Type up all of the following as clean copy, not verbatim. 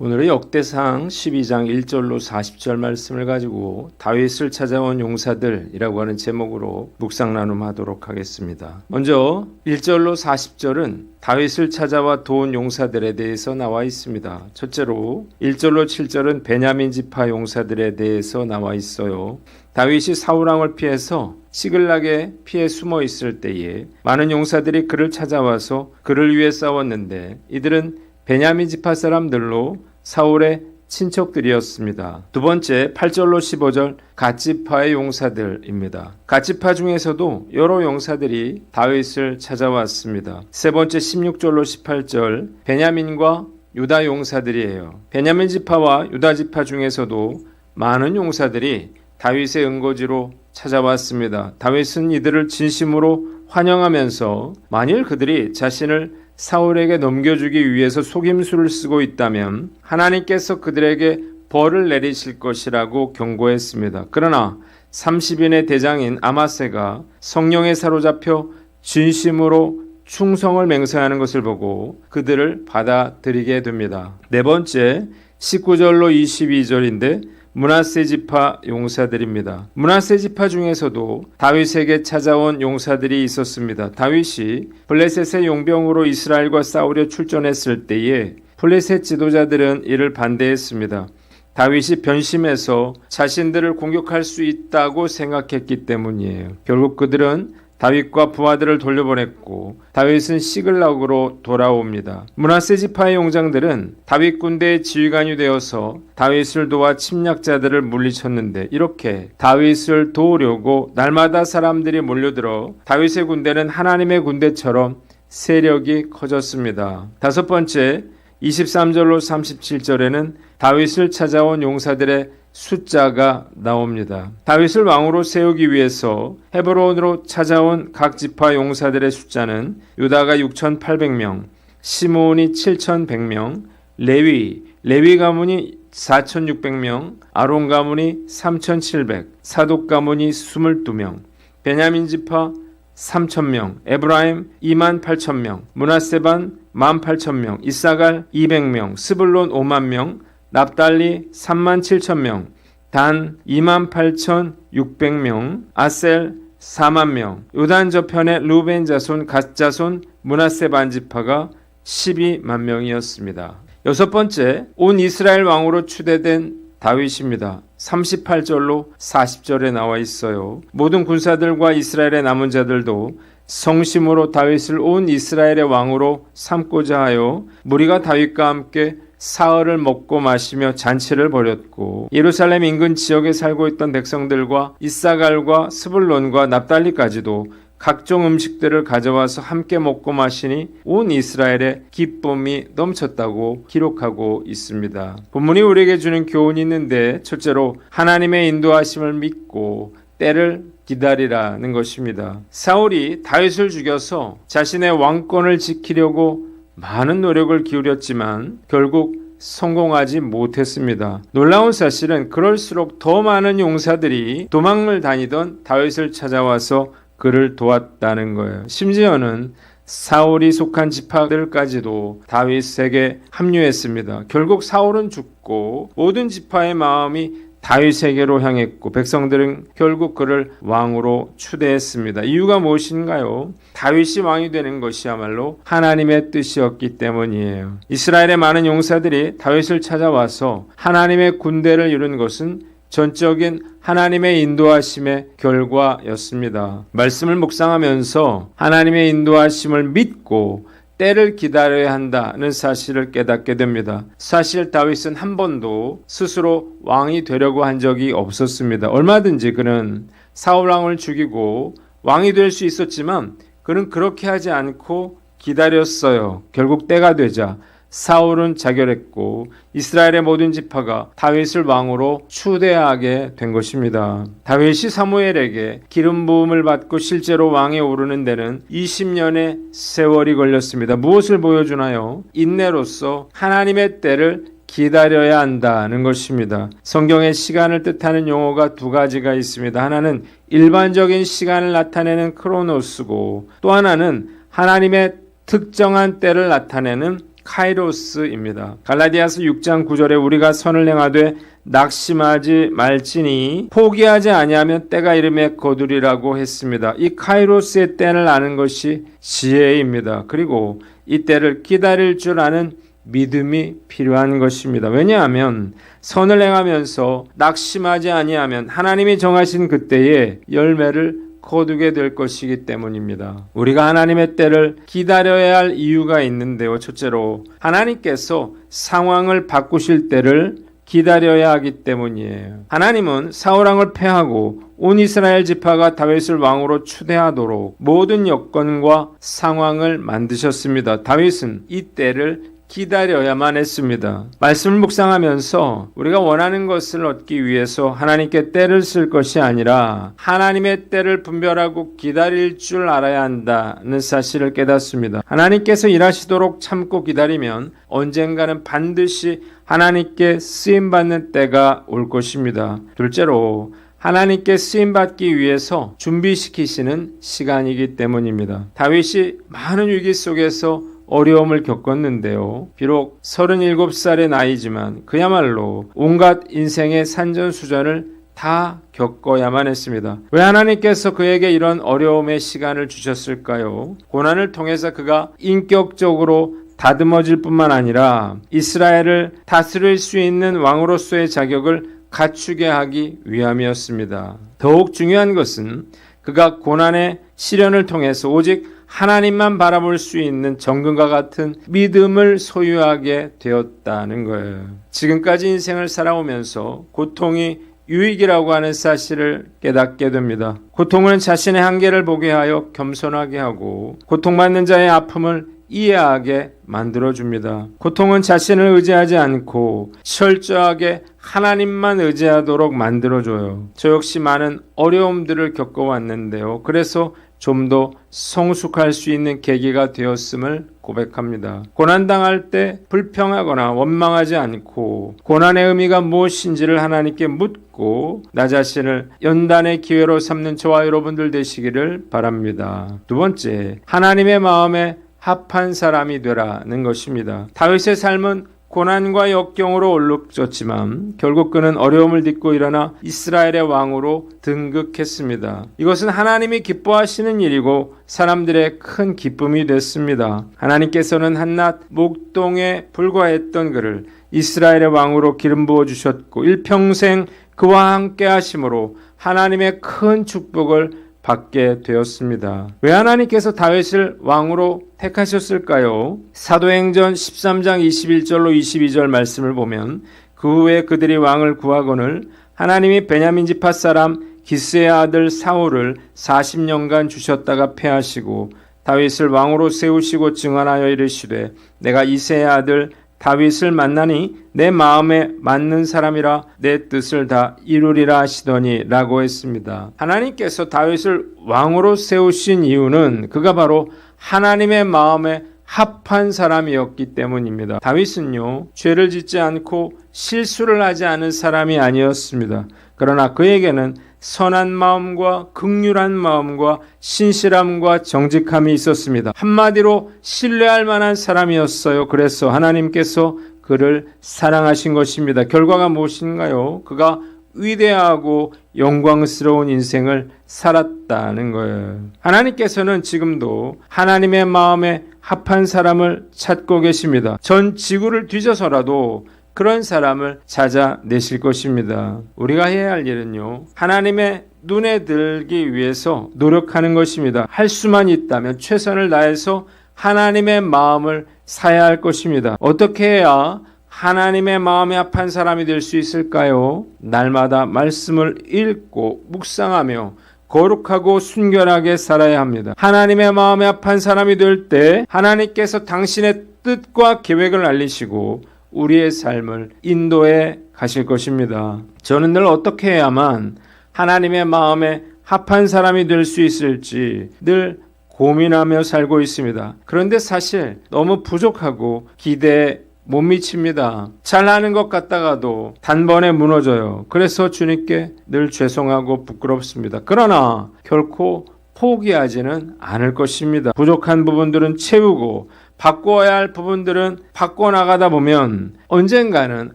오늘은 역대상 12장 1절로 40절 말씀을 가지고 다윗을 찾아온 용사들이라고 하는 제목으로 묵상 나눔하도록 하겠습니다. 먼저 1절로 40절은 다윗을 찾아와 도운 용사들에 대해서 나와 있습니다. 첫째로 1절로 7절은 베냐민 지파 용사들에 대해서 나와 있어요. 다윗이 사울왕을 피해서 시글락에 피해 숨어 있을 때에 많은 용사들이 그를 찾아와서 그를 위해 싸웠는데 이들은 베냐민 지파 사람들로 사울의 친척들이었습니다. 두 번째 8절로 15절 갓지파의 용사들입니다. 갓지파 중에서도 여러 용사들이 다윗을 찾아왔습니다. 세 번째 16절로 18절 베냐민과 유다 용사들이에요. 베냐민 지파와 유다 지파 중에서도 많은 용사들이 다윗의 응거지로 찾아왔습니다. 다윗은 이들을 진심으로 환영하면서 만일 그들이 자신을 사울에게 넘겨주기 위해서 속임수를 쓰고 있다면 하나님께서 그들에게 벌을 내리실 것이라고 경고했습니다. 그러나 30인의 대장인 아마세가 성령에 사로잡혀 진심으로 충성을 맹세하는 것을 보고 그들을 받아들이게 됩니다. 네 번째 19절로 22절인데 므낫세 지파 용사들입니다. 므낫세 지파 중에서도 다윗에게 찾아온 용사들이 있었습니다. 다윗이 블레셋의 용병으로 이스라엘과 싸우려 출전했을 때에 블레셋 지도자들은 이를 반대했습니다. 다윗이 변심해서 자신들을 공격할 수 있다고 생각했기 때문이에요. 결국 그들은 다윗과 부하들을 돌려보냈고 다윗은 시글락으로 돌아옵니다. 므낫세 지파의 용장들은 다윗 군대의 지휘관이 되어서 다윗을 도와 침략자들을 물리쳤는데 이렇게 다윗을 도우려고 날마다 사람들이 몰려들어 다윗의 군대는 하나님의 군대처럼 세력이 커졌습니다. 다섯 번째 23절로 37절에는 다윗을 찾아온 용사들의 숫자가 나옵니다. 다윗을 왕으로 세우기 위해서 헤브론으로 찾아온 각 지파 용사들의 숫자는 유다가 6,800명, 시므온이 7,100명, 레위 가문이 4,600명, 아론 가문이 3,700, 사독 가문이 22명, 베냐민 지파 3,000명, 에브라임 28,000명, 므낫세 반 18,000명, 이사갈 200명, 스불론 50,000명, 납달리 37,000명, 단 28,600명, 아셀 40,000명, 요단 저편의 루벤 자손, 갓 자손, 므낫세 반지파가 12만 명이었습니다. 여섯 번째, 온 이스라엘 왕으로 추대된 다윗입니다. 38절로 40절에 나와 있어요. 모든 군사들과 이스라엘의 남은 자들도 성심으로 다윗을 온 이스라엘의 왕으로 삼고자 하여 무리가 다윗과 함께 사흘을 먹고 마시며 잔치를 벌였고 예루살렘 인근 지역에 살고 있던 백성들과 이사갈과 스불론과 납달리까지도 각종 음식들을 가져와서 함께 먹고 마시니 온 이스라엘의 기쁨이 넘쳤다고 기록하고 있습니다. 본문이 우리에게 주는 교훈이 있는데 첫째로 하나님의 인도하심을 믿고 때를 기다리라는 것입니다. 사울이 다윗을 죽여서 자신의 왕권을 지키려고 많은 노력을 기울였지만 결국 성공하지 못했습니다. 놀라운 사실은 그럴수록 더 많은 용사들이 도망을 다니던 다윗을 찾아와서 그를 도왔다는 거예요. 심지어는 사울이 속한 지파들까지도 다윗에게 합류했습니다. 결국 사울은 죽고 모든 지파의 마음이 다윗에게로 향했고 백성들은 결국 그를 왕으로 추대했습니다. 이유가 무엇인가요? 다윗이 왕이 되는 것이야말로 하나님의 뜻이었기 때문이에요. 이스라엘의 많은 용사들이 다윗을 찾아와서 하나님의 군대를 이룬 것은 전적인 하나님의 인도하심의 결과였습니다. 말씀을 묵상하면서 하나님의 인도하심을 믿고 때를 기다려야 한다는 사실을 깨닫게 됩니다. 사실 다윗은 한 번도 스스로 왕이 되려고 한 적이 없었습니다. 얼마든지 그는 사울왕을 죽이고 왕이 될 수 있었지만 그는 그렇게 하지 않고 기다렸어요. 결국 때가 되자 사울은 자결했고 이스라엘의 모든 지파가 다윗을 왕으로 추대하게 된 것입니다. 다윗이 사무엘에게 기름 부음을 받고 실제로 왕에 오르는 데는 20년의 세월이 걸렸습니다. 무엇을 보여주나요? 인내로서 하나님의 때를 기다려야 한다는 것입니다. 성경의 시간을 뜻하는 용어가 두 가지가 있습니다. 하나는 일반적인 시간을 나타내는 크로노스고 또 하나는 하나님의 특정한 때를 나타내는 카이로스입니다. 갈라디아서 6장 9절에 우리가 선을 행하되 낙심하지 말지니 포기하지 아니하면 때가 이름에 거두리라고 했습니다. 이 카이로스의 때를 아는 것이 지혜입니다. 그리고 이 때를 기다릴 줄 아는 믿음이 필요한 것입니다. 왜냐하면 선을 행하면서 낙심하지 아니하면 하나님이 정하신 그때에 열매를 거두게 될 것이기 때문입니다. 우리가 하나님의 때를 기다려야 할 이유가 있는데요. 첫째로 하나님께서 상황을 바꾸실 때를 기다려야 하기 때문이에요. 하나님은 사울왕을 패하고 온 이스라엘 지파가 다윗을 왕으로 추대하도록 모든 여건과 상황을 만드셨습니다. 다윗은 이 때를 기다려야만 했습니다. 말씀을 묵상하면서 우리가 원하는 것을 얻기 위해서 하나님께 때를 쓸 것이 아니라 하나님의 때를 분별하고 기다릴 줄 알아야 한다는 사실을 깨닫습니다. 하나님께서 일하시도록 참고 기다리면 언젠가는 반드시 하나님께 쓰임받는 때가 올 것입니다. 둘째로 하나님께 쓰임받기 위해서 준비시키시는 시간이기 때문입니다. 다윗이 많은 위기 속에서 어려움을 겪었는데요. 비록 37살의 나이지만 그야말로 온갖 인생의 산전수전을 다 겪어야만 했습니다. 왜 하나님께서 그에게 이런 어려움의 시간을 주셨을까요? 고난을 통해서 그가 인격적으로 다듬어질 뿐만 아니라 이스라엘을 다스릴 수 있는 왕으로서의 자격을 갖추게 하기 위함이었습니다. 더욱 중요한 것은 그가 고난의 시련을 통해서 오직 하나님만 바라볼 수 있는 정금과 같은 믿음을 소유하게 되었다는 거예요. 지금까지 인생을 살아오면서 고통이 유익이라고 하는 사실을 깨닫게 됩니다. 고통은 자신의 한계를 보게 하여 겸손하게 하고 고통받는 자의 아픔을 이해하게 만들어줍니다. 고통은 자신을 의지하지 않고 철저하게 하나님만 의지하도록 만들어줘요. 저 역시 많은 어려움들을 겪어왔는데요. 그래서 좀 더 성숙할 수 있는 계기가 되었음을 고백합니다. 고난당할 때 불평하거나 원망하지 않고 고난의 의미가 무엇인지를 하나님께 묻고 나 자신을 연단의 기회로 삼는 저와 여러분들 되시기를 바랍니다. 두 번째, 하나님의 마음에 합한 사람이 되라는 것입니다. 다윗의 삶은 고난과 역경으로 얼룩졌지만 결국 그는 어려움을 딛고 일어나 이스라엘의 왕으로 등극했습니다. 이것은 하나님이 기뻐하시는 일이고 사람들의 큰 기쁨이 됐습니다. 하나님께서는 한낱 목동에 불과했던 그를 이스라엘의 왕으로 기름 부어 주셨고 일평생 그와 함께 하심으로 하나님의 큰 축복을 받게 되었습니다. 왜 하나님께서 다윗을 왕으로 택하셨을까요? 사도행전 13장 21절로 22절 말씀을 보면 그 후에 그들이 왕을 구하거늘 하나님이 베냐민 지파 사람 기스의 아들 사울을 40년간 주셨다가 패하시고 다윗을 왕으로 세우시고 증언하여 이르시되 내가 이새의 아들 다윗을 만나니 내 마음에 맞는 사람이라 내 뜻을 다 이루리라 하시더니 라고 했습니다. 하나님께서 다윗을 왕으로 세우신 이유는 그가 바로 하나님의 마음에 합한 사람이었기 때문입니다. 다윗은요, 죄를 짓지 않고 실수를 하지 않은 사람이 아니었습니다. 그러나 그에게는 선한 마음과 긍휼한 마음과 신실함과 정직함이 있었습니다. 한마디로 신뢰할 만한 사람이었어요. 그래서 하나님께서 그를 사랑하신 것입니다. 결과가 무엇인가요? 그가 위대하고 영광스러운 인생을 살았다는 거예요. 하나님께서는 지금도 하나님의 마음에 합한 사람을 찾고 계십니다. 전 지구를 뒤져서라도 그런 사람을 찾아내실 것입니다. 우리가 해야 할 일은요, 하나님의 눈에 들기 위해서 노력하는 것입니다. 할 수만 있다면 최선을 다해서 하나님의 마음을 사야 할 것입니다. 어떻게 해야 하나님의 마음에 합한 사람이 될 수 있을까요? 날마다 말씀을 읽고 묵상하며 거룩하고 순결하게 살아야 합니다. 하나님의 마음에 합한 사람이 될 때 하나님께서 당신의 뜻과 계획을 알리시고 우리의 삶을 인도해 가실 것입니다. 저는 늘 어떻게 해야만 하나님의 마음에 합한 사람이 될 수 있을지 늘 고민하며 살고 있습니다. 그런데 사실 너무 부족하고 기대에 못 미칩니다. 잘하는 것 같다가도 단번에 무너져요. 그래서 주님께 늘 죄송하고 부끄럽습니다. 그러나 결코 포기하지는 않을 것입니다. 부족한 부분들은 채우고 바꾸어야 할 부분들은 바꿔나가다 보면 언젠가는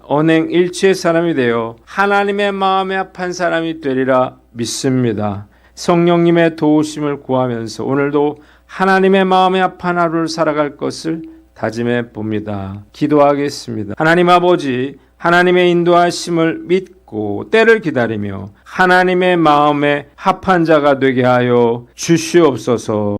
언행일치의 사람이 되어 하나님의 마음에 합한 사람이 되리라 믿습니다. 성령님의 도우심을 구하면서 오늘도 하나님의 마음에 합한 하루를 살아갈 것을 다짐해 봅니다. 기도하겠습니다. 하나님 아버지, 하나님의 인도하심을 믿고 때를 기다리며 하나님의 마음에 합한 자가 되게 하여 주시옵소서.